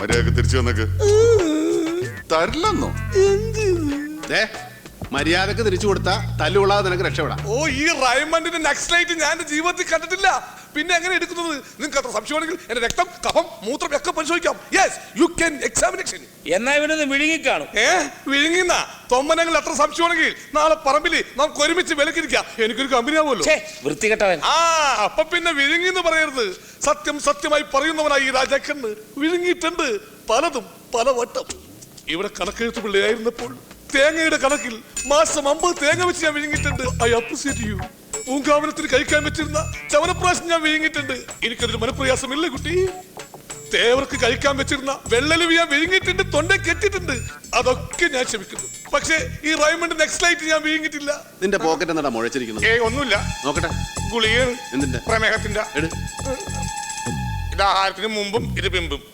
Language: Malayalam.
മര്യാദക്ക് തിരിച്ചു വന്നേക്ക്. തരില്ലെന്നോ? മര്യാദക്ക് തിരിച്ചു കൊടുത്താ തല്ലുകൊള്ളാതെ നിനക്ക് രക്ഷപ്പെടാം. ഓ, ഈ റൈമണ്ടിന്റെ നക്സലൈറ്റ് ഞാൻ എന്റെ ജീവിതത്തിൽ കണ്ടിട്ടില്ല. പിന്നെ എങ്ങനെ എടുക്കുന്നത്? നിങ്ങൾക്ക് അത്ര സംശയമാണെങ്കിൽ എന്റെ രക്തം, കഫം, മൂത്രം ഒക്കെ പരിശോധിക്കാം. Yes, you can examination. എന്നാ ഇവനൊന്ന് വിഴുങ്ങിക്കാണും. വിഴുങ്ങിന്ന തൊമ്മനങ്ങൾ അത്ര സംശയമാണെങ്കിൽ നാളെ പറമ്പില് നമുക്ക് ഒരുമിച്ച് വിലക്കിരിക്കാം. എനിക്കൊരു കമ്പനി ആവുമല്ലോ. വൃത്തികെട്ടവൻ. അപ്പൊ പിന്നെ വിഴുങ്ങിന്ന് പറയരുത്. സത്യം സത്യമായി പറയുന്നവനായി ഈ രാജാക്കന്ന് വിഴുങ്ങിയിട്ടുണ്ട് പലതും പലവട്ടം. ഇവിടെ കണക്കെഴുത്ത് പിള്ളയായിരുന്നപ്പോൾ തേങ്ങയുടെ കണക്കിൽ മാസം 50 തേങ്ങ വെച്ച് ഞാൻ വിഴുങ്ങിയിട്ടുണ്ട്. I appreciate you. പൂങ്കാവനത്തിന് കഴിക്കാൻ വെച്ചിരുന്ന ചവനപ്രാശം ഞാൻ വിഴുങ്ങിയിട്ടുണ്ട്. എനിക്കതൊരു മനപ്രയാസമില്ല കുട്ടി. തേവർക്ക് കഴിക്കാൻ വെച്ചിരുന്ന വെള്ളലുവി ഞാൻ വിഴുങ്ങിയിട്ടുണ്ട്, തൊണ്ട കെട്ടിട്ടുണ്ട്. അതൊക്കെ ഞാൻ ക്ഷമിക്കുന്നു. പക്ഷേ ഈ റൈമണ്ട് നെക്സ്റ്റ് ഞാൻ വിഴുങ്ങിയിട്ടില്ല. നിന്റെ പോക്കറ്റ് എന്താ മുഴച്ചിരിക്കുന്നത്? ഒന്നുമില്ല. നോക്കട്ടെ. ഗുളികയാണ്. എന്തിന്റെ? പ്രമേഹത്തിന്റെ. ഇത് ആഹാരത്തിന് മുമ്പും ഇത് പിമ്പും.